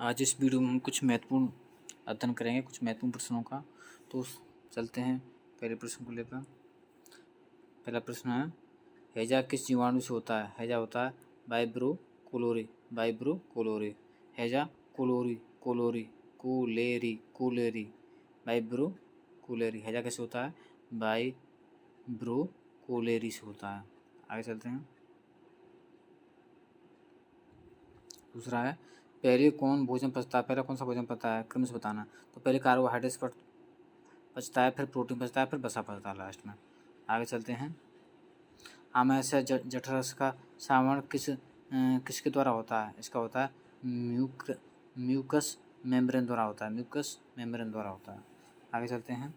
आज इस वीडियो में हम कुछ महत्वपूर्ण अध्ययन करेंगे, कुछ महत्वपूर्ण प्रश्नों का। तो चलते हैं पहले प्रश्न को लेकर। पहला प्रश्न है, हैजा किस जीवाणु से होता है? हैजा होता है वाइब्रो कोलोरी। हैजा कोलेरी वाइब्रो कोलेरी। हैजा कैसे होता है? वाइब्रो कोलेरी से होता है। आगे चलते हैं। दूसरा है, पहले कौन भोजन पचता है? पहला कौन सा भोजन पचता है? क्रम से बताना। तो पहले कार्बोहाइड्रेट्स पचता है, फिर प्रोटीन पचता है, फिर वसा पचता है लास्ट में। आगे चलते हैं। आमाशय जठरस का श्रावण किसके द्वारा होता है? इसका होता है म्यूकस मेम्ब्रेन द्वारा होता है। आगे चलते हैं।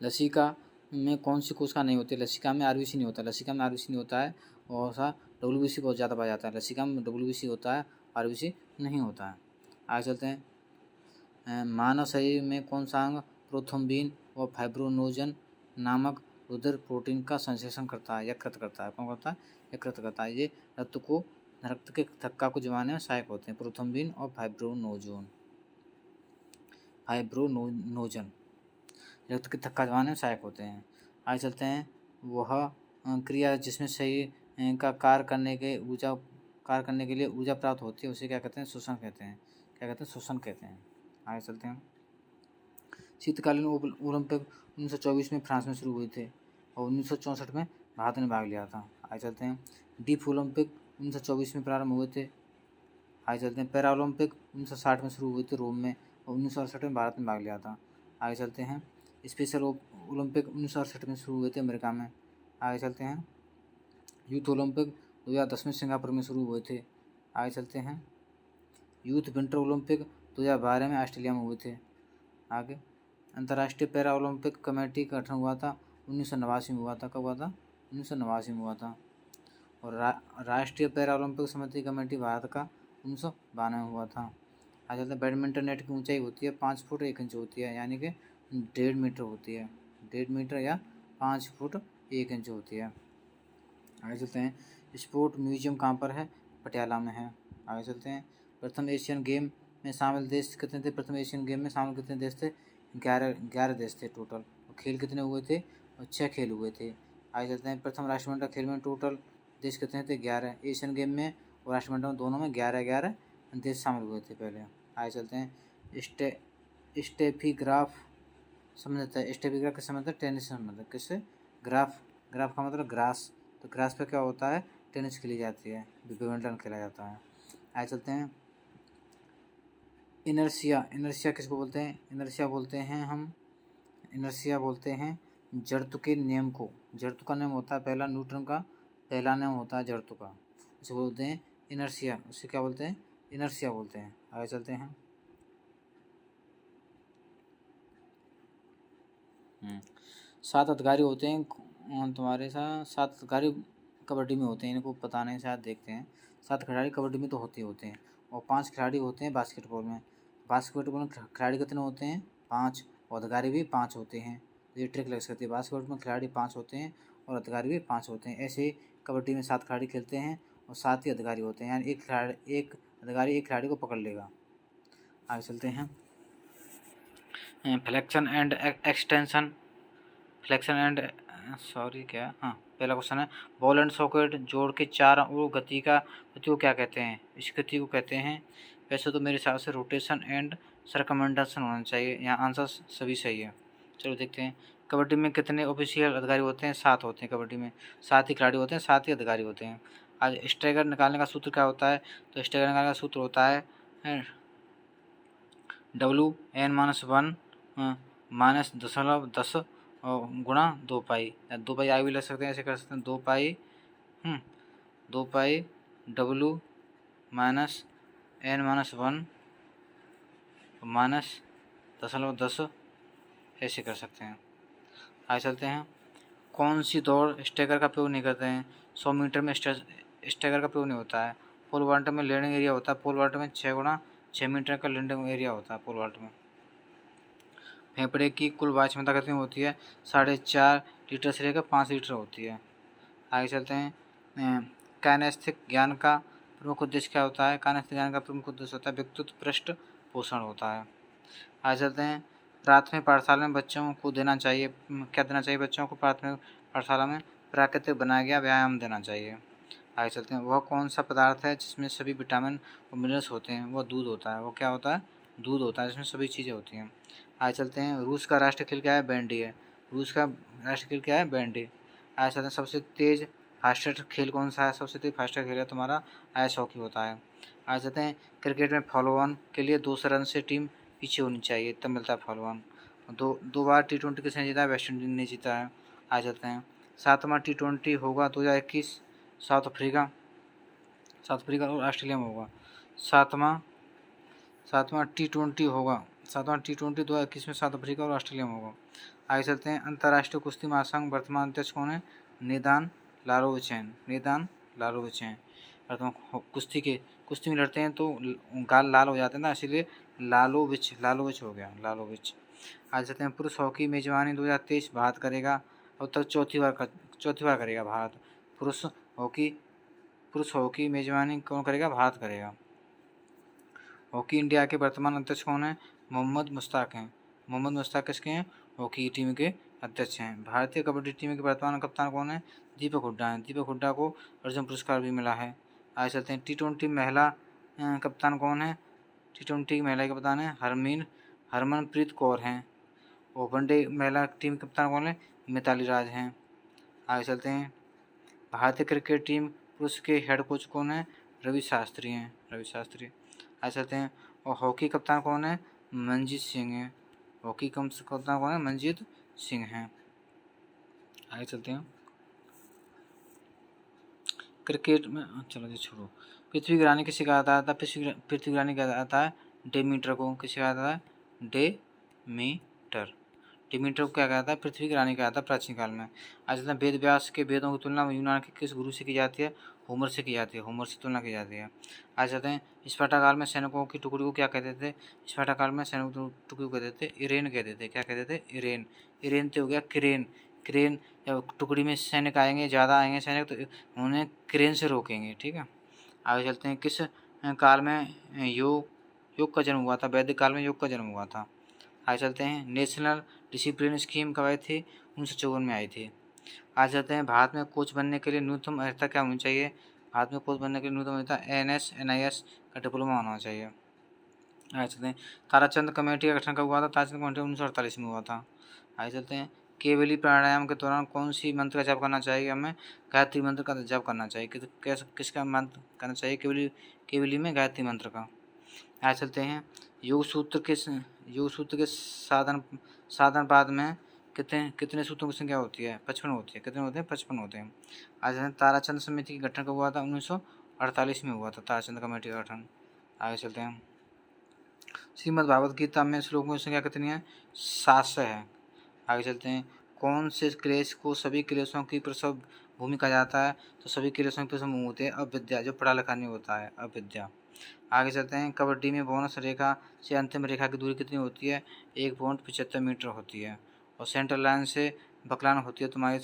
लसिका में कौन सी कोशिका नहीं होती? लसिका में आरबीसी नहीं होता है और सा डब्ल्यूबीसी बहुत ज़्यादा पाया जाता है। लसिका में डब्ल्यूबीसी होता है, आरबीसी नहीं होता है। आगे चलते हैं। मानव शरीर में कौन सा अंग प्रोथ्रोम्बिन और फाइब्रोनोजन नामक रुधिर प्रोटीन का संश्लेषण करता है, यकृत करता है? कौन करता है? यकृत करता है। ये रक्त के थक्का को जमाने में सहायक होते हैं, प्रोथ्रोम्बिन और फाइब्रोनोजन रक्त के थक्का जमाने में सहायक होते हैं। आगे चलते हैं। वह क्रिया जिसमें शरीर का कार्य करने के लिए ऊर्जा प्राप्त होती है, उसे क्या कहते हैं? श्वसन कहते हैं। आगे चलते हैं। शीतकालीन ओलंपिक 1924 में फ्रांस में शुरू हुए थे और 1964 में भारत ने भाग लिया था। आगे चलते हैं। डीफ ओलंपिक 1924 में प्रारंभ हुए थे। आगे चलते हैं। पैरा ओलंपिक 1960 में शुरू हुए थे रोम में और 1968 में भारत ने भाग लिया था। आगे चलते हैं। स्पेशल ओलंपिक 1968 में शुरू हुए थे अमेरिका में। आगे चलते हैं। यूथ ओलंपिक 2010 में सिंगापुर में शुरू हुए थे। आगे चलते हैं। यूथ विंटर ओलंपिक 2012 में ऑस्ट्रेलिया में हुए थे। आगे, अंतर्राष्ट्रीय पैरा ओलंपिक कमेटी का गठन हुआ था 1989 में हुआ था। कब हुआ था? 1989 में हुआ था। और राष्ट्रीय पैरा ओलंपिक समिति कमेटी भारत का 1992 में हुआ था। आज चलते हैं। बैडमिंटन नेट की ऊंचाई होती है 5 फुट 1 इंच होती है, यानी कि 1.5 मीटर होती है। 1.5 मीटर या 5 फुट 1 इंच होती है। आगे चलते हैं। स्पोर्ट म्यूजियम कहाँ पर है? पटियाला में है। आगे चलते हैं। प्रथम एशियन गेम में शामिल देश कितने थे? प्रथम एशियन गेम में शामिल कितने देश थे? 11 देश थे टोटल। और खेल कितने हुए थे? और 6 खेल हुए थे। आगे चलते हैं। प्रथम राष्ट्रमंडल खेल में टोटल देश कितने थे? 11। एशियन गेम में और राष्ट्रमंडल में दोनों में 11 देश शामिल हुए थे पहले। आगे चलते हैं। स्टेफीग्राफ समझते हैं। स्टेफीग्राफ किससे मतलब? टेनिस से मतलब। किससे? ग्राफ का मतलब ग्रास। तो ग्रास पे क्या होता है? टेनिस खेली जाती है, बैडमिंटन खेला जाता है। आगे चलते हैं। इनर्शिया किसको बोलते हैं? इनर्शिया बोलते हैं जड़त्व के नियम को। जड़त्व का नियम होता है पहला, न्यूटन का पहला नियम होता है जड़त्व का, उसे बोलते हैं इनर्शिया। उसे क्या बोलते हैं? इनर्शिया बोलते हैं। आगे चलते हैं। 7 अधिकारी होते हैं तुम्हारे साथ। 7 अधिकारी कबड्डी में होते हैं, इनको पता नहीं शायद। देखते हैं। 7 खिलाड़ी कबड्डी में तो होते हैं और 5 खिलाड़ी होते हैं बास्केटबॉल में। बास्केटबॉल में खिलाड़ी कितने होते हैं? 5 और अधिकारी भी 5 होते हैं। ये ट्रिक लग सकती है। बास्केटबॉल में खिलाड़ी 5 होते हैं और अधिकारी भी 5 होते हैं। ऐसे ही कबड्डी में 7 खिलाड़ी खेलते हैं और 7 ही अधिकारी होते हैं, यानी एक अधिकारी एक खिलाड़ी को पकड़ लेगा। आगे चलते हैं। फ्लेक्शन एंड एक्सटेंशन पहला क्वेश्चन है, बॉल एंड सॉकेट जोड़ के 4 और गति को क्या कहते हैं? इस गति को कहते हैं, वैसे तो मेरे हिसाब से रोटेशन एंड सरकमेंडेशन होना चाहिए। यहाँ आंसर सभी सही है। चलो देखते हैं। कबड्डी में कितने ऑफिशियल अधिकारी होते हैं? 7 होते हैं। कबड्डी में 7 ही खिलाड़ी होते हैं, 7 ही अधिकारी होते हैं। आज स्ट्राइकर निकालने का सूत्र क्या होता है? तो स्ट्राइकर निकालने का सूत्र होता है WN-1 -10 गुणा 2 पाई, या 2 पाई आगे भी लग सकते हैं, ऐसे कर सकते हैं। 2 पाई W -N-1 -10 ऐसे कर सकते हैं। आगे चलते हैं। कौन सी दौड़ स्टैगर का प्रयोग नहीं करते हैं? 100 मीटर में स्टैगर का प्रयोग नहीं होता है। पोल वाल्ट में लैंडिंग एरिया होता है। पोल वाल्ट में 6 गुणा 6 मीटर का लैंडिंग एरिया होता है पोल वाल्ट में। फेफड़े की कुल वायु क्षमता कितनी होती है? 4.5 लीटर से लेकर 5 लीटर होती है। आगे चलते हैं। काइनेस्थेटिक ज्ञान का प्रमुख उद्देश्य क्या होता है? कान्य ज्ञान का प्रमुख उद्देश्य होता है व्यक्तित्व पृष्ठ पोषण होता है। आगे चलते हैं, प्राथमिक पाठशाला में बच्चों को देना चाहिए, क्या देना चाहिए बच्चों को? प्राथमिक पाठशाला में प्राकृतिक बनाया गया व्यायाम देना चाहिए। आगे चलते हैं, वह कौन सा पदार्थ है जिसमें सभी विटामिन और मिनरल्स होते हैं? वह दूध होता है। वो क्या होता है? दूध होता है, जिसमें सभी चीज़ें होती हैं। आगे चलते हैं, रूस का राष्ट्रीय खेल क्या है? बैंडी है। रूस का राष्ट्रीय खेल क्या है? बैंडी। आगे चलते हैं, सबसे तेज फास्टेस्ट खेल कौन सा है? सबसे तेज फास्टेस्ट खेल है तुम्हारा आइस हॉकी होता है। आगे चलते हैं, क्रिकेट में फॉलो ऑन के लिए 200 रन से टीम पीछे होनी चाहिए, तब मिलता है फॉलो ऑन। दो बार T20 किसने जीता है? वेस्ट इंडीज ने जीता है। आ जाते हैं, 7वां T20 होगा 2021 साउथ अफ्रीका और ऑस्ट्रेलिया में होगा। सातवां T20 होगा, 2021 में साउथ अफ्रीका और ऑस्ट्रेलिया में होगा। आगे चलते हैं, अंतर्राष्ट्रीय कुश्ती महासंघ वर्तमान अध्यक्ष कौन है? नेदान लारोविच हैं। वर्तमान कुश्ती में लड़ते हैं तो गाल लाल हो जाते हैं ना, इसीलिए लालोविच हो गया, लालोविच। आज चलते हैं, पुरुष हॉकी मेजबानी 2023 भारत करेगा, अब तक चौथी बार करेगा भारत। पुरुष हॉकी मेजबानी कौन करेगा? भारत करेगा। हॉकी इंडिया के वर्तमान अध्यक्ष कौन है? मोहम्मद मुश्ताक हैं। मोहम्मद मुश्ताक किसके हैं? हॉकी टीम के अध्यक्ष हैं। भारतीय कबड्डी टीम के वर्तमान कप्तान कौन है? दीपक हुड्डा हैं। दीपक हुड्डा को अर्जुन पुरस्कार भी मिला है। आगे चलते हैं, T20 महिला कप्तान कौन है? T20 की महिला कप्तान है हरमनप्रीत कौर हैं। और वनडे महिला टीम कप्तान कौन है? मिताली राज हैं। आगे चलते हैं, भारतीय क्रिकेट टीम पुरुष के हेड कोच कौन है? रवि शास्त्री हैं। आगे चलते हैं, और हॉकी कप्तान कौन है? मनजीत सिंह हैं। हॉकी कप्तान कौन है? मनजीत सिंह हैं। आगे चलते हैं, क्रिकेट में चलो जी छोड़ो। पृथ्वी की रानी किसे कहा जाता है? पृथ्वी की रानी कहा जाता है डेमीटर को। किसे कहा जाता है? डेमीटर को क्या कहा जाता है? पृथ्वी की रानी कहा जाता है प्राचीन काल में। आज चलते हैं, वेद व्यास के वेदों की तुलना यूनान के किस गुरु से की जाती है? होमर से की जाती है। होमर से तुलना की जाती है। आज चलते हैं, स्पार्टा काल में सैनिकों की टुकड़ी को क्या कहते थे? स्पार्टा काल में सैनिकों की टुकड़ी को कहते थे इरेन कहते थे। क्या कहते थे? इरेन तो हो गया क्रेन। जब टुकड़ी में सैनिक आएंगे, ज़्यादा आएंगे सैनिक, तो उन्हें क्रेन से रोकेंगे। ठीक है। आगे चलते हैं, किस काल में योग का जन्म हुआ था? वैदिक काल में योग का जन्म हुआ था। आगे चलते हैं, नेशनल डिसिप्लिन स्कीम कब आई थी? 1954 में आई थी। आगे चलते हैं, भारत में कोच बनने के लिए न्यूनतम अर्हता क्या होनी चाहिए? भारत में कोच बनने के लिए न्यूनतम अर्हता NS का डिप्लोमा होना चाहिए। आगे चलते हैं, ताराचंद कमेटी का गठन कब हुआ था? ताराचंद कमेटी 1948 में हुआ था। आगे चलते हैं, केवली प्राणायाम के दौरान कौन सी मंत्र का जप करना चाहिए? हमें गायत्री मंत्र का जप करना चाहिए। किसका मंत्र करना चाहिए? केवली में गायत्री मंत्र का। आगे चलते हैं, योग सूत्र के साधन पाद में कितने सूत्रों की संख्या होती है? 55 होती है। कितने होते हैं? 55 होते हैं। आज ताराचंद समिति का गठन कब हुआ था? 1948 में हुआ था ताराचंद कमेटी का गठन। आगे चलते हैं, श्रीमद् भागवत गीता में श्लोकों की संख्या कितनी है? 700 है। आगे चलते हैं, कौन से क्लेश को सभी क्लेशों की प्रसव भूमि कहा जाता है? तो सभी क्लेशों की प्रसव भूमि होती है अविद्या, जो पढ़ा लिखा नहीं होता है, अविद्या। आगे चलते हैं, कबड्डी में बोनस रेखा से अंतिम रेखा की दूरी कितनी होती है? 1.75 मीटर होती है। और सेंट्रल लाइन से बकलान होती है तुम्हारी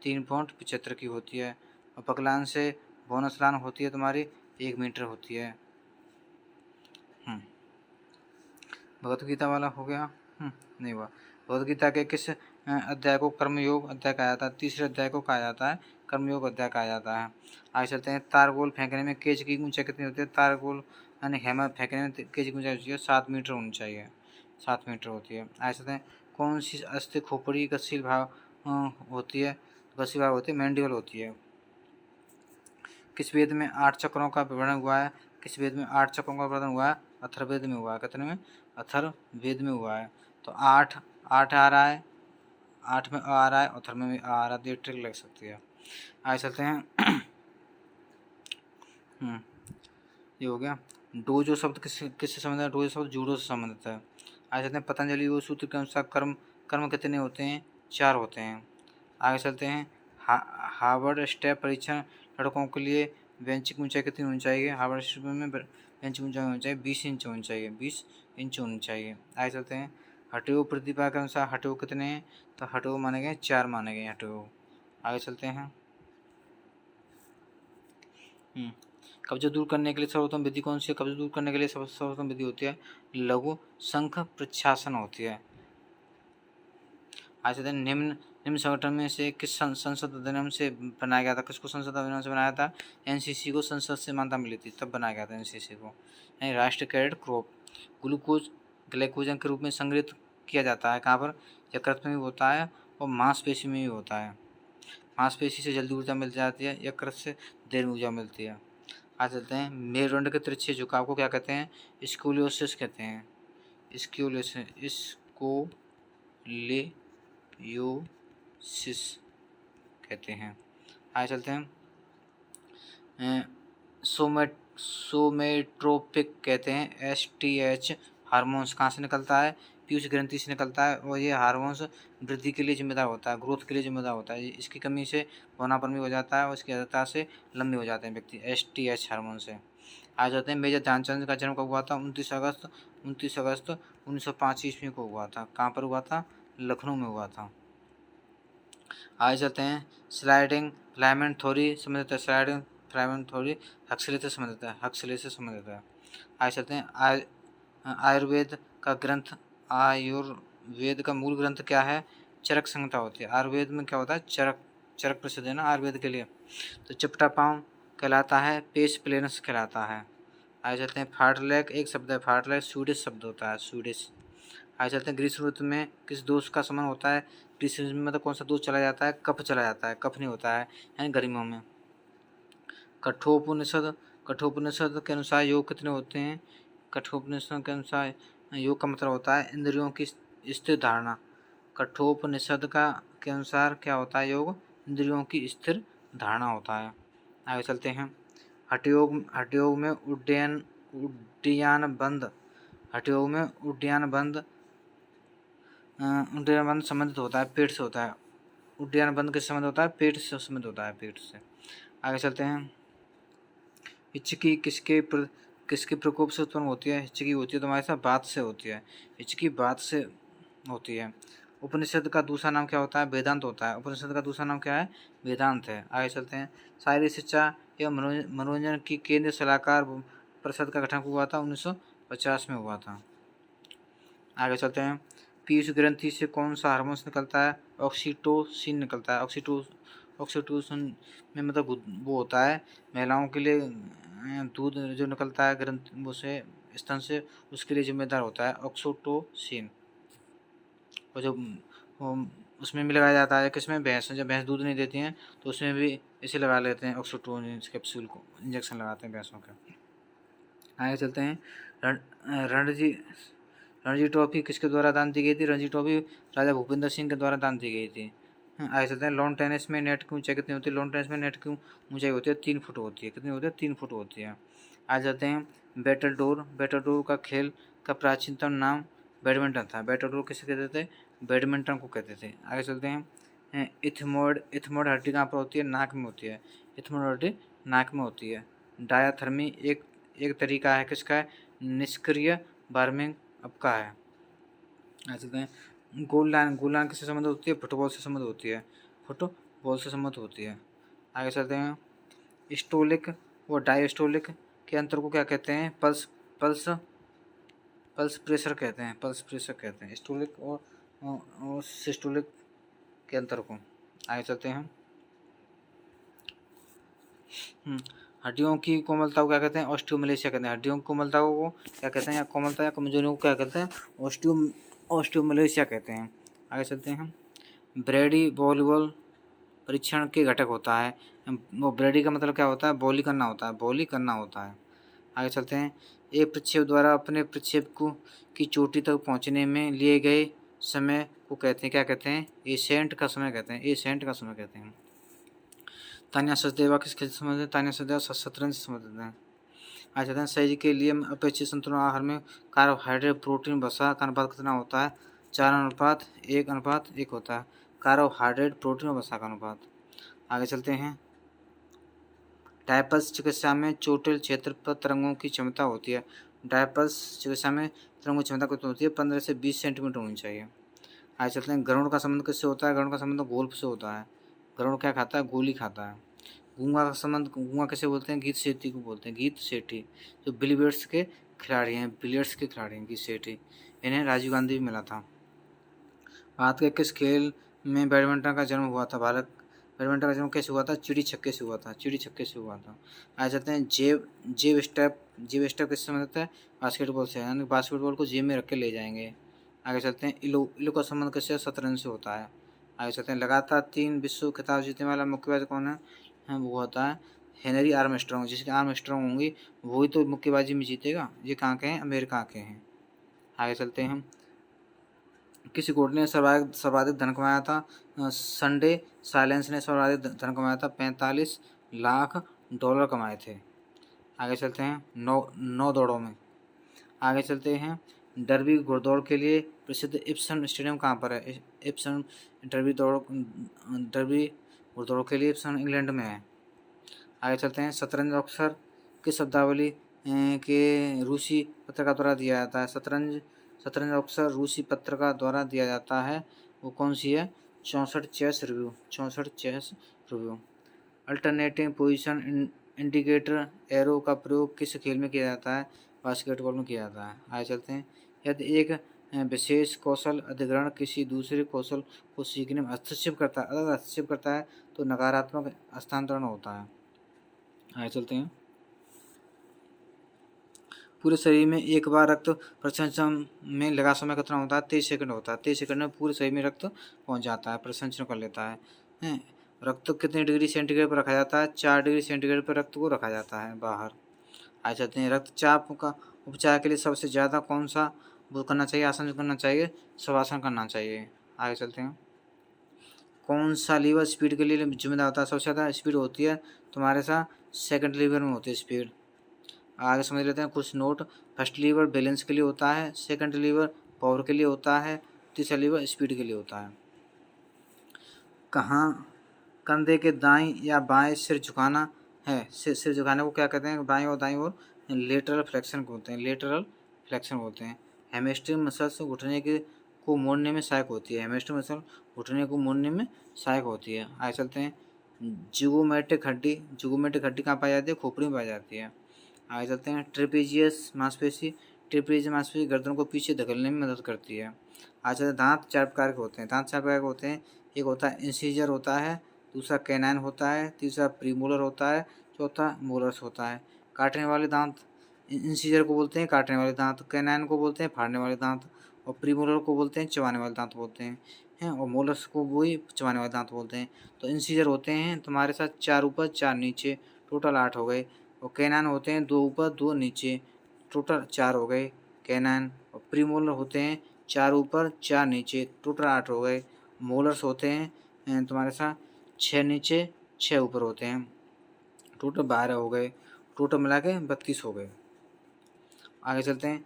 3.75 की होती है। और बकलान से बोनस लाइन होती है तुम्हारी 1 मीटर होती है। भगवत गीता वाला हो गया? नहीं हुआ। भगवत गीता के किस अध्याय को कर्मयोग अध्याय कहा जाता है? तीसरे अध्याय को कहा जाता है कर्मयोग अध्याय कहा जाता है। आगे चलते हैं, तारगोल फेंकने में केज की ऊंचाई कितनी होती है? तारगोल यानी हैमर फेंकने में केज की ऊंचाई होती है 7 मीटर होनी चाहिए, 7 मीटर होती है। आगे चलते हैं, कौन सी अस्थि खोपड़ी गतिशील भाग होती है? गतिशील भाग होती है मैंडिबल होती है। किस वेद में 8 चक्रों का वर्णन हुआ है? किस वेद में 8 चक्रों का वर्णन हुआ है? अथर्ववेद में हुआ है। कितने में? अथर्ववेद में हुआ है। तो 8 आ रहा है, 8 में आ रहा है, अथर्व में आ रहा है, ये ट्रिक लग सकती है। आगे चलते हैं, ये हो गया। डोजो शब्द किससे संबंधित है? डोजो शब्द जूडो से संबंधित है। आगे चलते हैं, पतंजलि योग सूत्र के अनुसार कर्म कितने होते हैं? 4 होते हैं। आगे चलते हैं, हार्वर्ड स्टेप परीक्षण लड़कों के लिए बेंचिक ऊंचाई कितनी होनी चाहिए? हार्वर्ड स्टेप में बेंचिक ऊंचाई होनी चाहिए 20 इंच होनी चाहिए, 20 इंच होनी चाहिए। आगे चलते हैं, हटयो प्रतिभा के अनुसार हटयो कितने हैं? तो हटयो माने गए 4 माने गए हटयो। आगे चलते हैं, कब्जा दूर करने के लिए सर्वोत्तम विधि कौन सी है? कब्जा दूर करने के लिए सर्वोत्तम विधि होती है लघु शंख प्रच्छासन होती है। आज निम्न निम्न संगठन में से किस संसद अधिनियम से बनाया गया था? किसको संसद अधिनियम से बनाया था? एनसीसी को संसद से मान्यता मिली थी, तब बनाया गया था एनसीसी को। राष्ट्रीय कैडेट क्रॉप ग्लूकोज ग्लाइकोजन के रूप में संग्रहित किया जाता है कहाँ पर? यकृत में भी होता है और मांसपेशी में भी होता है। मांसपेशी से जल्दी ऊर्जा मिल जाती है, यकृत से देर में ऊर्जा मिलती है। आ चलते हैं मेरुदंड के तिरछे झुकाव को क्या कहते हैं? स्क्यूलियोसिस कहते हैं। स्क्यूलियोसिस कहते हैं। आगे चलते हैं सोमेट्रोपिक कहते हैं। STH हार्मोन्स कहाँ से निकलता है? पीयूष ग्रंथि से निकलता है और ये हार्मोन्स वृद्धि के लिए जिम्मेदार होता है, ग्रोथ के लिए जिम्मेदार होता है। इसकी कमी से बौनापन भी हो जाता है और इसकी अधिकता से लंबे हो जाते हैं व्यक्ति STH हार्मोन से। आ जाते हैं मेजर ध्यानचंद का जन्म कब हुआ था? 29 अगस्त 1905 ईस्वी को हुआ था। कहाँ पर हुआ था? लखनऊ में हुआ था। आगे चलते हैं स्लाइडिंग फिलामेंट थ्योरी संबंधित है। स्लाइडिंग फिलामेंट थ्योरी हक्सले से संबंधित है। आगे चलते हैं आयुर्वेद का ग्रंथ, आयुर्वेद का मूल ग्रंथ क्या है? चरक संहिता होती है। आयुर्वेद में क्या होता है? चरक प्रसिद्ध है ना आयुर्वेद के लिए। तो चिपटा पाँव कहलाता है, पेश प्लेनस कहलाता है। आगे चलते हैं फाटलैक एक शब्द है, फाटलैक स्वीडिश शब्द होता है, स्वीडिश। आगे चलते हैं ग्रीष्म ऋतु में किस दोष का समन होता है? ग्रीष्म ऋतु में मतलब कौन सा दोष चला जाता है? कफ चला जाता है, कफ नहीं होता है यानी गर्मियों में। कठोपनिषद के अनुसार योग कितने होते हैं? कठोपनिषद के अनुसार योग का मतलब होता है इंद्रियों की स्थिर धारणा। कठोपनिषद के अनुसार क्या होता है? योग इंद्रियों की स्थिर धारणा होता है। आगे चलते हैं हठयोग में उड्डयन बंद संबंधित होता है, पेट से होता है। उड्डयन बंद किससे संबंधित होता है? पेट से संबंधित होता है, पेट से। आगे चलते हैं हिचकी किसके प्रकोप से उत्पन्न होती है? हिचकी होती है तो हमारे साथ बात से होती है। हिचकी बात से होती है। उपनिषद का दूसरा नाम क्या होता है? वेदांत होता है। उपनिषद का दूसरा नाम क्या है? वेदांत है। आगे चलते हैं शारीरिक शिक्षा एवं मनोरंजन की केंद्रीय सलाहकार परिषद का गठन हुआ था? 1950 में हुआ था। आगे चलते हैं पीयूष ग्रंथि से कौन सा हार्मोन निकलता है? ऑक्सीटोसिन निकलता है। ऑक्सीटोसिन में मतलब वो होता है महिलाओं के लिए दूध जो निकलता है ग्रंथि से स्तन से, उसके लिए जिम्मेदार होता है ऑक्सीटोसिन। और जो उसमें भी लगाया जाता है किसमें? भैंस। जब भैंस दूध नहीं देती हैं तो उसमें भी इसे लगा लेते हैं, ऑक्सीटोसिन कैप्सूल को इंजेक्शन लगाते हैं भैंसों के। आगे चलते हैं रणजी ट्रॉफी किसके द्वारा दान दी गई थी? रणजी ट्रॉफी राजा भूपेंद्र सिंह के द्वारा दान दी गई थी। आगे चलते हैं लॉन टेनिस में नेट की ऊंचाई कितनी होती है? लॉन टेनिस में नेट की ऊंचाई होती है 3 फुट होती है। कितनी होती है? 3 फुट होती है। आ जाते हैं बैटलडोर का खेल का प्राचीनतम नाम बैडमिंटन था। बैटलडोर किसे कहते थे? बैडमिंटन को कहते थे। आगे चलते हैं इथमोड हड्डी कहाँ पर होती है? नाक में होती है। इथमोड हड्डी नाक में होती है। डायाथर्मी एक तरीका है किसका है? निष्क्रिय वार्मिंग अप का है। आ चलते हैं गोल लाइन किससे संबंधित होती है? फुटबॉल से संबंधित होती है। फुटबॉल से संबंधित होती है। आगे चलते हैं स्टोलिक और डायस्टोलिक के अंतर को क्या कहते हैं? पल्स प्रेशर कहते हैं। स्टोलिक और सिस्टोलिक के अंतर को। आगे चलते हैं हड्डियों की कोमलता को क्या कहते हैं? ऑस्टियोमलेशिया कहते हैं। हड्डियों की कोमलता को क्या कहते हैं? या कोमलता या कमजोरी को क्या कहते हैं? ऑस्टियोमलेशिया कहते हैं। आगे चलते हैं ब्रेडी वॉलीबॉल परीक्षण के घटक होता है। वो ब्रेडी का मतलब क्या होता है? बॉली करना होता है। आगे चलते हैं एक प्रक्षेप द्वारा अपने प्रक्षेप की चोटी तक पहुंचने में लिए गए समय को कहते हैं, क्या कहते हैं? एसेंट का समय कहते हैं। तान्या सचदेवा किसके संबंधित है? तान्या सचदेवा शतरंज से संबंधित है। आज चलते हैं शरीर के लिए अपेक्षित संतुलन आहार में कार्बोहाइड्रेट, प्रोटीन, वसा का अनुपात कितना होता है? 4:1:1 होता है। कार्बोहाइड्रेट, प्रोटीन और वसा का अनुपात। आगे चलते हैं डायपल्स चिकित्सा में चोटिल क्षेत्र पर तरंगों की क्षमता होती है। डायपल्स चिकित्सा में तरंगों की क्षमता कितनी होती है? 15 से 20 सेंटीमीटर होनी चाहिए। आगे चलते हैं गरुड़ का संबंध किससे होता है? गरुड़ का संबंध गोल्फ से होता है। गरुड़ क्या खाता है? गोली खाता है। गूंगा का संबंध, गूंगा कैसे बोलते हैं? गीत सेठी को बोलते हैं, गीत सेठी, जो बिलियर्ड्स के खिलाड़ी हैं, बिलियर्ड्स के खिलाड़ी हैं गीत सेठी। इन्हें राजीव गांधी भी मिला था। भारत के किस खेल में बैडमिंटन का जन्म हुआ था? भारत बैडमिंटन का जन्म कैसे हुआ था? चिड़ी छक्के से हुआ था, चिड़ी छक्के से हुआ था। आ जाते हैं जेब स्टेप, जेब स्टेप किससे संबंध होता है? बास्केटबॉल से, यानी बास्केटबॉल को जेब में रख के ले जाएंगे। आगे चलते हैं, इलो, इलो का संबंध किससे? शतरंज से होता है। आगे चलते हैं, लगातार 3 विश्व खिताब जीतने वाला मुक्केबाज कौन है? वो होता है हेनरी आर्मस्ट्रॉन्ग। जिसकी आर्मस्ट्रॉन्ग होंगी वही तो मुक्केबाजी में जीतेगा। ये कहाँ के हैं? अमेरिका के हैं। आगे चलते हैं हम, किसी कोर्ट ने सर्वाधिक धन कमाया था? संडे साइलेंस ने सर्वाधिक धन कमाया था, 45 लाख डॉलर कमाए थे। आगे चलते हैं, नौ दौड़ों में। आगे चलते हैं, डर्बी घुड़दौड़ के लिए प्रसिद्ध इप्सन स्टेडियम कहाँ पर है? इप्सन डर्बी घुड़दौड़ के लिए इप्सन इंग्लैंड में है। आगे चलते हैं, शतरंज अक्सर किस शब्दावली के रूसी पत्र का द्वारा दिया जाता है? शतरंज अक्सर रूसी पत्र का द्वारा दिया जाता है। वो कौन सी है? 64 chess review, 64 chess review. Alternating position indicator arrow का प्रयोग किस खेल में किया जाता है? बास्केटबॉल में किया जाता है। आगे चलते हैं, यदि एक विशेष कौशल अधिग्रहण किसी दूसरे कौशल को सीखने में हस्तक्षेप करता है, अगर हस्तक्षेप करता है तो नकारात्मक हस्तांतरण होता है। आगे चलते हैं, पूरे शरीर में एक बार रक्त प्रसंचरण में लगा समय कितना होता है? 23 सेकंड होता है। 23 सेकंड में पूरे शरीर में रक्त पहुंच जाता है, प्रसंचरण कर लेता है। रक्त कितने डिग्री सेंटीग्रेड पर रखा जाता है? 4 डिग्री सेंटीग्रेड पर रक्त को रखा जाता है बाहर। आ जाते हैं, रक्तचाप का उपचार के लिए सबसे ज़्यादा कौन सा वो करना चाहिए? आसन करना चाहिए, शवासन करना चाहिए। आगे चलते हैं, कौन सा लीवर स्पीड के लिए जिम्मेदार होता है? सबसे ज़्यादा स्पीड होती है तुम्हारे साथ सेकंड लीवर में होती है स्पीड। आगे समझ लेते हैं कुछ नोट। फर्स्ट लीवर बैलेंस के लिए होता है, सेकंड लीवर पावर के लिए होता है, तीसरा लीवर स्पीड के लिए होता है। कहाँ कंधे के दाईं या बाएं सिर झुकाना है? सिर झुकाने को क्या कहते हैं? बाएं और दाईं ओर लेटरल फ्लेक्शन बोलते हैं, लेटरल फ्लेक्शन बोलते हैं। हैमस्ट्रिंग मसल्स घुटने के को मोड़ने में सहायक होती है, हैमस्ट्रिंग मसल घुटने को मोड़ने में सहायक होती है। आगे चलते हैं, जिगोमेट्रिक हड्डी कहाँ पाई जाती है? खोपड़ी में पाई जाती है। आगे चलते हैं, ट्रेपेजियस मांसपेशी गर्दन को पीछे धकेलने में मदद करती है। आगे चलते हैं, दांत 4 प्रकार के होते हैं। एक होता है इंसीजर होता है, दूसरा कैनाइन होता है, तीसरा प्रीमोलर होता है, चौथा मोलर्स होता है। काटने वाले दांत इंसीजर को बोलते हैं काटने वाले दांत, कैनाइन को बोलते हैं फाड़ने वाले दांत, और प्रीमोलर को बोलते हैं चबाने वाले दांत बोलते हैं, और मोलर्स को वही चबाने वाले दांत बोलते हैं। तो इंसीजर होते हैं तुम्हारे साथ 4 ऊपर 4 नीचे, टोटल 8 हो गए। और कैनाइन होते हैं 2 ऊपर 2 नीचे, टोटल 4 हो गए कैनाइन। और प्रीमोलर होते हैं 4 ऊपर 4 नीचे, टोटल 8 हो गए। मोलर्स होते हैं तुम्हारे साथ 6 नीचे 6 ऊपर होते हैं, टोटल 12 हो गए, टोटल मिला के 32 हो गए। आगे चलते हैं,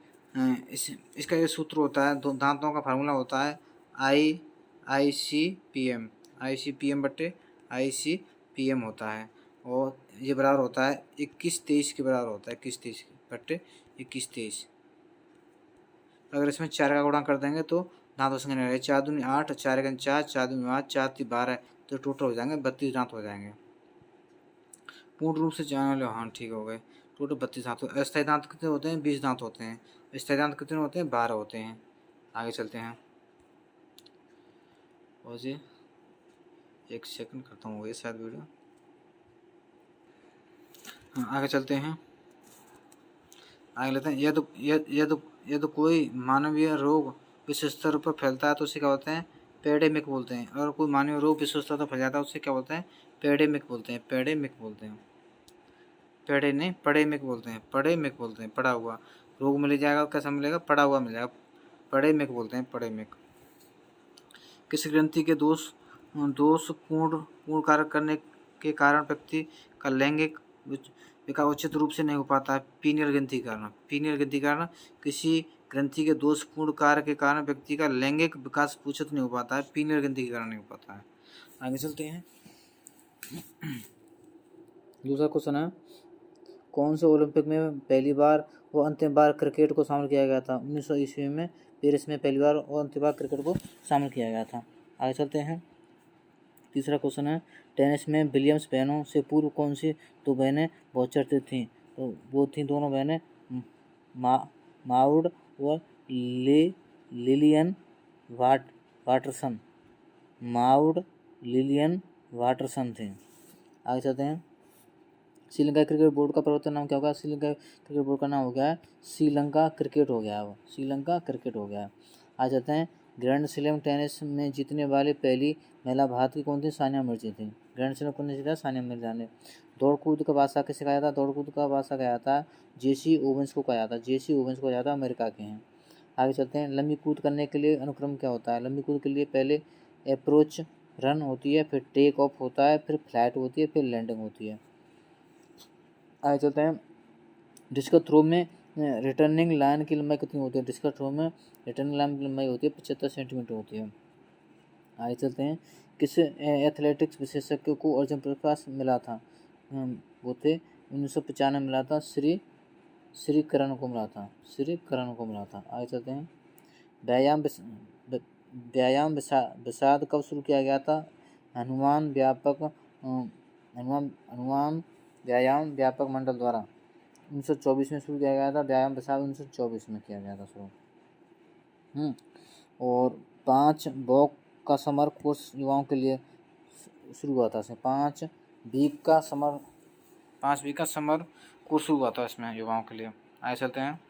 इसका ये सूत्र होता है, दांतों का फार्मूला होता है ICPM बट्टे ICPM होता है, और ये बराबर होता है 21-23 के बराबर होता है, 21-23 बट्टे 21-23। अगर इसमें 4 का गुणा कर देंगे तो दांतों संख्या नहीं रहेगी, 4 दूनी 8, 4 एकम 4, 4 दूनी 8, 4 तीन 12, तो टोटल हो जाएंगे 32 दांत हो जाएंगे। पूर्ण रूप से जाने वाले, हाँ ठीक हो गए, टोटल 32 दांत। अस्थायी दांत कितने होते हैं? 20 दांत होते हैं। स्थायी दांत कितने होते हैं? 12 होते हैं। आगे चलते हैं, और जी 1 सेकंड खत्म हो गई शायद वीडियो। हाँ आगे चलते हैं, आगे लेते हैं, यदि कोई मानवीय रोग विश्व स्तर पर फैलता है तो उसे क्या बोलते हैं? पेडेमिक बोलते हैं। और कोई मानवीय रोग विश्व स्तर पर फैल जाता है उससे क्या बोलते हैं? पेडेमिक बोलते हैं, पेडेमिक बोलते हैं। पेडेमिक बोलते हैं, पड़ा हुआ रोग मिल जाएगा, कैसा मिलेगा? पड़ा हुआ मिल जाएगा, पेडेमिक बोलते हैं, पेडेमिक। किस ग्रंथि के दोष पूर्ण कार्य करने के कारण व्यक्ति का लैंगिक विकास उचित रूप से नहीं हो पाता है? पीनियल ग्रंथि के कारण किसी ग्रंथि के दोषपूर्ण कार्य के कारण व्यक्ति का लैंगिक विकास उचित नहीं हो पाता है, पीनियल ग्रंथि के कारण नहीं हो पाता है। आगे चलते हैं, दूसरा क्वेश्चन है, कौन से ओलंपिक में पहली बार व अंतिम बार क्रिकेट को शामिल किया गया था? 1900 ईस्वी में पेरिस में पहली बार और अंतिम बार क्रिकेट को शामिल किया गया था। आगे चलते हैं, तीसरा क्वेश्चन है, टेनिस में विलियम्स बहनों से पूर्व कौन सी दो बहनें बहुत चर्चित थीं? तो वो थी दोनों बहनें माउड और Lillian Waterson. Mould Lillian Waterson थे। आगे चलते हैं, श्रीलंका क्रिकेट बोर्ड का प्रवर्तन नाम क्या होगा? श्रीलंका क्रिकेट बोर्ड का नाम हो गया है श्रीलंका क्रिकेट हो गया है, श्रीलंका क्रिकेट हो गया है। आ जाते हैं, ग्रैंड स्लैम टेनिस में जीतने वाली पहली महिला भारत की कौन थी? सानिया मिर्जा थी। ग्रैंड स्लैम कौन ने जीता? सानिया मिर्जा ने। दौड़ कूद का बादशाह किसे कहा जाता? दौड़ कूद का बादशाह कहा जाता जेसी ओवेंस को कहा जाता। जेसी ओवेंस को कहा जाता, अमेरिका के हैं। आगे चलते हैं, लंबी कूद करने के लिए अनुक्रम क्या होता है? लंबी कूद के लिए पहले अप्रोच रन होती है, फिर टेक ऑफ होता है, फिर फ्लाइट होती है, फिर लैंडिंग होती है। आगे चलते हैं, डिस्कस थ्रो में रिटर्निंग लाइन की लंबाई कितनी होती है? डिस्कस थ्रो में रिटर्निंग लाइन की लंबाई होती है 75 सेंटीमीटर होती है। आगे चलते हैं, किस एथलेटिक्स विशेषज्ञ को अर्जुन पुरस्कार मिला था? वो थे 1995 मिला था, श्री करण को मिला था, श्री करण को मिला था। आगे चलते हैं, व्यायाम विषाद कब शुरू किया गया था? हनुमान व्यायाम व्यापक मंडल द्वारा 1924 में शुरू किया गया था। व्यायाम विषाद 1924 में किया गया था शुरू। और 5 वॉक का समर कोर्स युवाओं के लिए शुरू हुआ था। 5 वीक का समर कोर्स शुरू हुआ था इसमें युवाओं के लिए। आगे चलते हैं,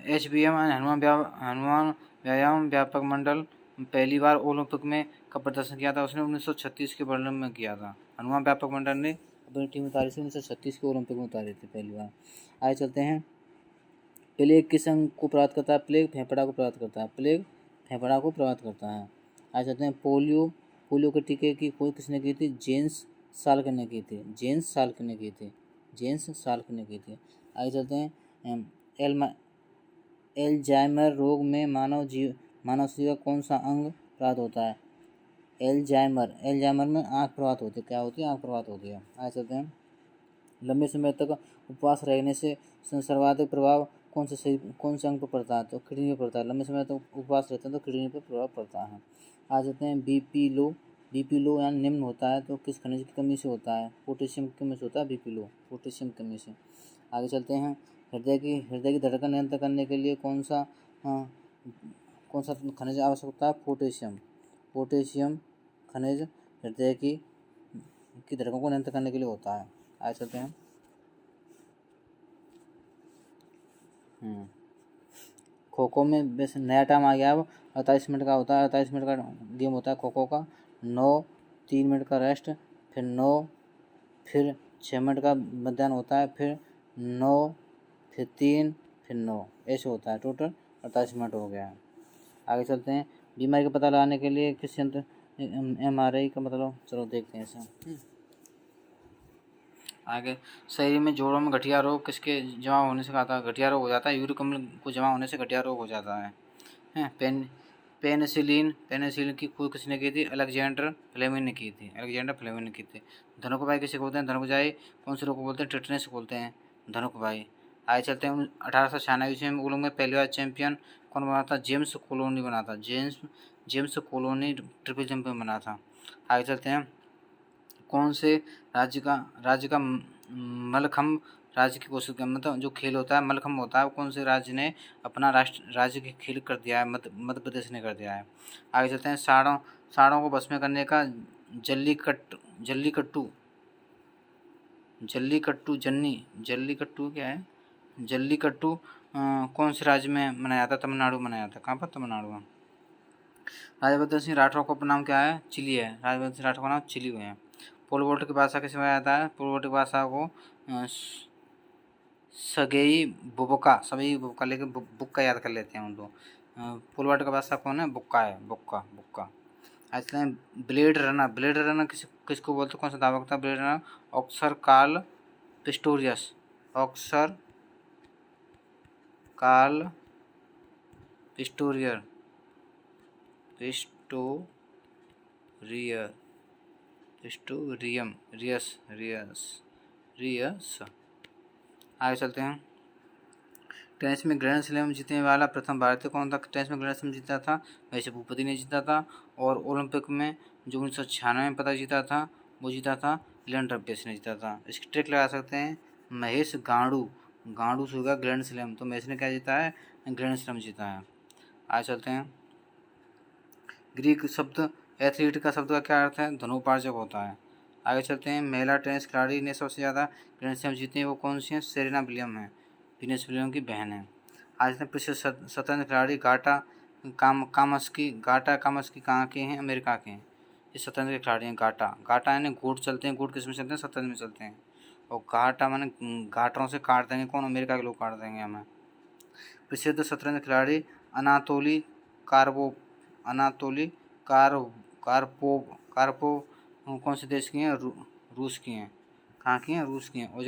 HBM हनुमान व्यायाम व्यापक मंडल पहली बार ओलंपिक में कब प्रदर्शन किया था? उसने 1936 के बर्लिन में किया था। हनुमान व्यापक मंडल ने अपनी टीम उतारी थी 1936 के ओलंपिक में उतारी थी पहली बार। आगे चलते हैं, प्लेग किस अंग को प्रभावित करता है? प्लेग फेफड़ा को प्रभावित करता है। प्लेग फेफड़ा को प्रभावित करता है। आगे चलते हैं, पोलियो के टीके की खोज किसने की थी? जेम्स साल्क ने की थी। जेम्स साल्क ने की थी। आगे चलते हैं, एल्जाइमर रोग में मानव शरीर का कौन सा अंग प्रभावित होता है? एल्जाइमर में आँख प्रभावित होती है। क्या होती है? आँख प्रभावित होती है। आगे चलते हैं, लंबे समय तक उपवास रहने से सर्वाधिक प्रभाव कौन से अंग पर पड़ता है? तो किडनी पर पड़ता है। लंबे समय तक उपवास रहते हैं तो किडनी पर प्रभाव पड़ता है। आ जाते हैं, बीपी लो यानी निम्न होता है तो किस खनिज की कमी से होता है? पोटेशियम की कमी से होता है बीपी लो, पोटेशियम की कमी से। आगे चलते हैं, हृदय की धड़कन नियंत्रण करने के लिए कौन सा खनिज आवश्यक होता है? पोटेशियम खनिज हृदय की धड़कन को नियंत्रण करने के लिए होता है। आगे चलते हैं, खो खो में वैसे नया टाइम आ गया अब 48 मिनट का होता है। 48 मिनट का गेम होता है खो खो का। 9, 3 मिनट का रेस्ट, फिर 9, फिर 6 मिनट का मध्याह्न होता है, फिर 9, फिर 3, फिर 9, ऐसे होता है। टोटल 48 मिनट हो गया है। आगे चलते हैं, बीमारी का पता लगाने के लिए किस यंत्र MRI का मतलब, चलो देखते हैं ऐसा। आगे, शरीर में जोड़ों में गठिया रोग किसके जमा होने से आता है? गठिया रोग हो जाता है, यूरिक अम्ल को जमा होने से गठिया रोग हो जाता है। पेनिसिलिन की खोज किसने की थी? अलेक्जेंडर फ्लेमिंग ने की थी। धनुक भाई किसे बोलते हैं? धनुक भाई कौन से रोग को बोलते हैं? टिटनेस को बोलते हैं धनुक भाई। आगे चलते हैं, 1896 ईस्वी में ओलंपिक में पहली बार चैंपियन कौन बना था? जेम्स कोलोनी बना था। जेम्स कोलोनी ट्रिपल चैंपियन बना था। आगे चलते हैं, कौन से राज्य का मलखम्ब राज्य की कोशिश का मतलब जो खेल होता है मलखम्ब होता है, कौन से राज्य ने अपना राज्य की खेल कर दिया है? मध्य प्रदेश ने कर दिया है। आगे चलते हैं, साड़ों को बस में करने का जल्लीकट्टू कौन से राज्य में मनाया था? तमिलनाडु मनाया था। कहाँ पर? तमिलनाडु में। राजवर्धन सिंह राठौर का उपनाम क्या है? चिली है। राजवर्धन सिंह राठौर का नाम चिली हुए हैं। पोल वोल्ट की भाषा किसे कहा जाता है? पोल वोल्ट की भाषा को सगेई बुबका लेके बुक्का याद कर लेते हैं हम लोग। पोल वोल्ट की भाषा कौन है? बुक्का है, बुक्का। ऐसे हैं, ब्लेड रनर किसको बोलते? कौन सा दावा करता है ब्लेड रनर? ऑक्सर कार्ल पिस्टोरियस रियस। आगे चलते हैं, टेनिस में ग्रैंड स्लैम जीतने वाला प्रथम भारतीय कौन था? टेनिस में ग्रैंड स्लैम जीता था वैसे भूपति ने जीता था। और ओलंपिक में जो 1996 में पदक जीता था वो जीता था लिएंडर पेस ने जीता था। इसकी ट्रिक लगा सकते हैं, महेश गांडू से होगा ग्रैंड स्लैम, तो महेश ने क्या जीता है? ग्रैंड स्लैम जीता है। आगे चलते हैं। ग्रीक शब्द एथलीट का शब्द का क्या अर्थ है? धनुर्पार्जक होता है। आगे चलते हैं। महिला टेनिस खिलाड़ी ने सबसे ज़्यादा ग्रैंड स्लैम जीते हैं वो कौन सी हैं? सेरेना विलियम है, वीनस विलियम की बहन है। आज तक प्रसिद्ध शतरंज खिलाड़ी गाटा कामस्की कहाँ के हैं? अमेरिका के हैं। ये शतरंज के खिलाड़ी हैं। गाटा यानी घूट चलते हैं, घूट किस में चलते हैं? शतरंज में चलते हैं। और घाटा माने घाटों से काट देंगे, कौन? अमेरिका के लोग काट देंगे हमें। प्रसिद्ध शतरंज खिलाड़ी अनातोली कारपोव कौन से देश की हैं? रूस की हैं। कहाँ की हैं? रूस की हैं। और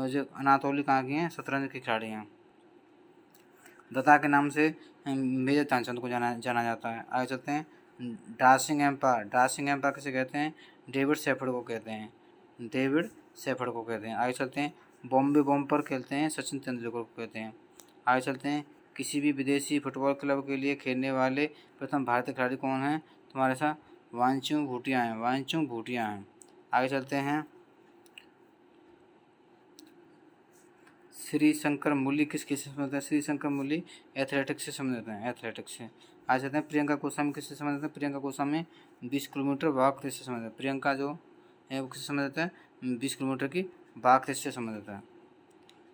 जो अनातोली कहाँ की हैं? शतरंज के खिलाड़ी हैं। दत्ता के नाम से मेजर ध्यानचंद को जाना जाता है। आगे चलते हैं। डांसिंग एम्पायर किसे कहते हैं? डेविड सेफर्ड को कहते हैं। आगे चलते हैं। बॉम्बे बॉम्ब पर खेलते हैं सचिन तेंदुलकर को कहते हैं। आगे चलते हैं। किसी भी विदेशी फुटबॉल क्लब के लिए खेलने वाले प्रथम भारतीय खिलाड़ी कौन हैं? तुम्हारे साथ वांचू भूटिया हैं। आगे चलते हैं। श्री शंकर मुरली किससे संबंधित है? श्री शंकर मुरली एथलेटिक्स से संबंधित हैं, एथलेटिक्स से। आ जाते हैं। प्रियंका गोस्वामी किससे संबंधित है? Priyanka Goswami 20 kilometre walk race से संबंधित है। प्रियंका जो है वो किससे संबंधित है? 20 किलोमीटर की वॉक रेस से संबंधित है।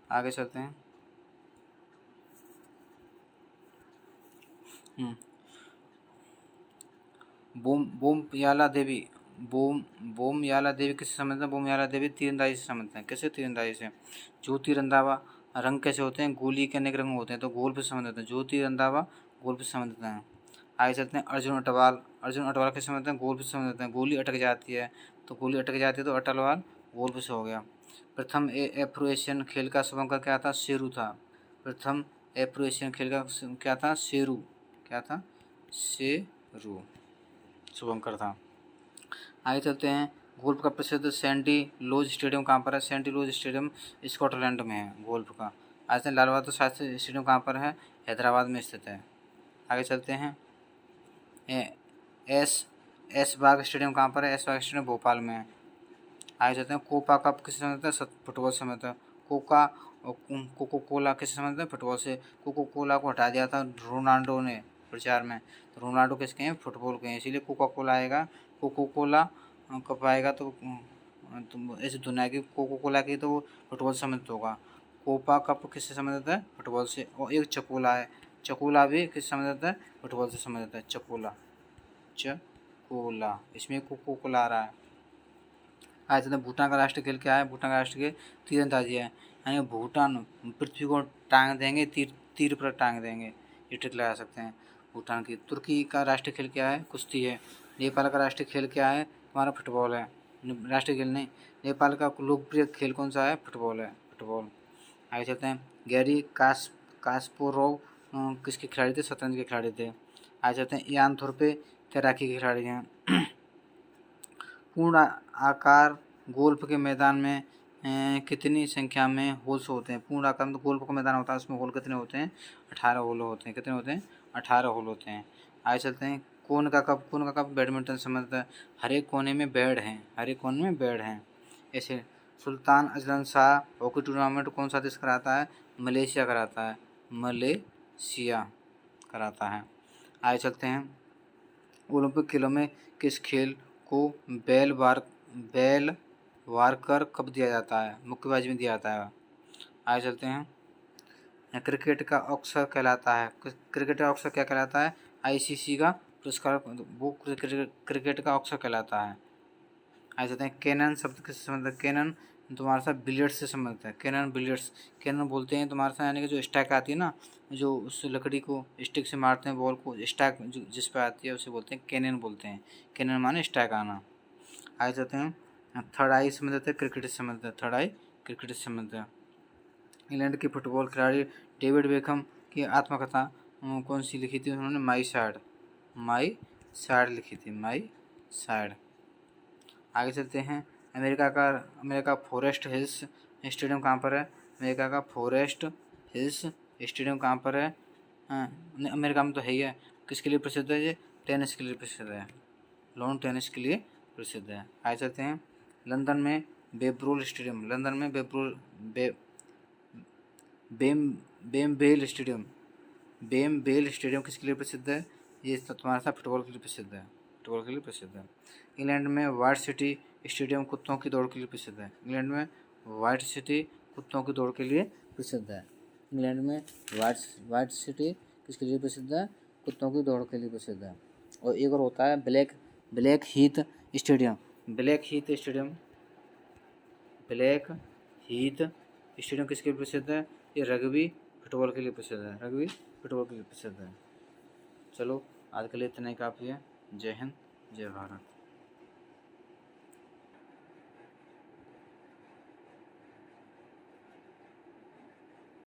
आगे चलते हैं। बोमयाला देवी किससे संबंधित है? बोमयाला देवी तीरंदाजी से संबंधित है। कैसे? तीरंदाजी से। ज्योति रंधावा रंग कैसे होते हैं? गोली के अनेक रंग होते हैं, तो गोल्फ से संबंधित है। ज्योति रंधावा गोल्फ से संबंधित हैं। आगे चलते हैं। अर्जुन अटवाल किससे संबंधित है? गोल्फ से संबंधित है। गोली अटक जाती है तो अटलवाल गोल्फ से हो गया। प्रथम एफ्रो एशियन खेल का शुभंकर क्या था? शेरू था। प्रथम एफ्रो एशियन खेल का क्या था? शेरू शुभंकर था। आगे चलते हैं। गोल्फ का प्रसिद्ध सैंडी लॉज स्टेडियम कहाँ पर है? सैंडी लॉज स्टेडियम स्कॉटलैंड में है गोल्फ का। आज लाल बहादुर शास्त्री स्टेडियम कहाँ पर है? हैदराबाद में स्थित है। आगे चलते हैं। एस बाग स्टेडियम कहाँ पर है? एस बाग स्टेडियम भोपाल में है। आगे चलते हैं। कोपा कप किससे संबंधित है? फुटबॉल से संबंधित है। कोको कोला किससे संबंधित है? फुटबॉल से। कोको कोला को हटा दिया था रोनाल्डो ने प्रचार में, तो रोनाल्डो किसके हैं? फुटबॉल के हैं, इसीलिए कोका कोला आएगा। कोको कोला कब आएगा? तो ऐसे दुनिया की कोको कोला की तो फुटबॉल से संबंधित होगा। कोपा कप किससे संबंधित है? फुटबॉल से। और एक चकोला है, चकोला भी किससे संबंधित है? फुटबॉल से संबंधित है। चकोला इसमें कोको कोला आ रहा है। आज तक भूटान का राष्ट्रीय खेल क्या है? भूटान का राष्ट्रीय खेल तीरंदाजी है। यानी भूटान पृथ्वी को टांग देंगे, तीर पर टांग देंगे, ये ट्रिक लगा सकते हैं भूटान की। तुर्की का राष्ट्रीय खेल क्या है? कुश्ती है। नेपाल का राष्ट्रीय खेल क्या है? हमारा फुटबॉल है। राष्ट्रीय खेल नहीं, नेपाल का लोकप्रिय खेल कौन सा है? फुटबॉल है, फुटबॉल। आगे चलते हैं। गैरी कास्पारोव किसके खिलाड़ी थे? शतरंज के खिलाड़ी थे। आगे चलते हैं। यान थोरपे तैराकी के खिलाड़ी हैं। पूर्ण आकार गोल्फ के मैदान में कितनी संख्या में होल्स होते हैं? पूर्ण आकार में गोल्फ का मैदान होता है, उसमें होल कितने होते हैं? 18 होल होते हैं। कितने होते हैं? 18 होल होते हैं। आगे चलते हैं। कोन का कप बैडमिंटन से संबंधित है। हर एक कोने में बेड हैं। ऐसे Sultan Azlan Shah hockey tournament कौन सा देश कराता है? मलेशिया कराता है। आगे चलते हैं। ओलंपिक खेलों में किस खेल को बेल वार्कर कप दिया जाता है? मुक्केबाजी में दिया जाता है। आगे चलते हैं। क्रिकेट का ऑस्कर क्या कहलाता है? आईसीसी का पुरस्कार वो क्रिकेट का ऑस्कर कहलाता है। आगे चलते हैं। कैनन शब्द किससे संबंधित है? कैनन तुम्हारे साथ बिलियर्ड्स से संबंधित है। कैनन बोलते हैं तुम्हारे साथ, यानी कि जो स्टैक आती है ना, जो उस लकड़ी को स्टिक से मारते हैं, बॉल को स्टैक जिस पर आती है उसे बोलते हैं कैनन बोलते हैं। कैनन माने स्टैक आना। आगे चलते हैं। थर्ड आई संबंधित है क्रिकेट से संबंधित है। इंग्लैंड के फुटबॉल खिलाड़ी डेविड बेकहम की आत्मकथा कौन सी लिखी थी उन्होंने? माई सैड लिखी थी, माई सैड। आगे चलते हैं। अमेरिका फॉरेस्ट हिल्स स्टेडियम कहाँ पर है? अमेरिका का फॉरेस्ट हिल्स स्टेडियम कहाँ पर है? अमेरिका में तो है ही है। किसके लिए प्रसिद्ध है ये? टेनिस के लिए प्रसिद्ध है, लॉन टेनिस के लिए प्रसिद्ध है। आगे चलते हैं, लंदन में बेब्रोल स्टेडियम, लंदन में बेमबेल स्टेडियम, बेमबेल स्टेडियम किसके लिए प्रसिद्ध है? ये तुम्हारा था फुटबॉल के लिए प्रसिद्ध है, फुटबॉल के लिए प्रसिद्ध है। इंग्लैंड में वाइट सिटी स्टेडियम कुत्तों की दौड़ के लिए प्रसिद्ध है, इंग्लैंड में वाइट सिटी कुत्तों की दौड़ के लिए प्रसिद्ध है। इंग्लैंड में वाइट सिटी किसके लिए प्रसिद्ध है? कुत्तों की दौड़ के लिए प्रसिद्ध है। और एक और होता है black Heath stadium, black Heath stadium किसके लिए प्रसिद्ध है? ये रग्बी फुटबॉल के लिए प्रसिद्ध है, रग्बी फुटबॉल के लिए प्रसिद्ध है। चलो आज के लिए इतना ही काफ़ी है। जय हिंद, जय भारत।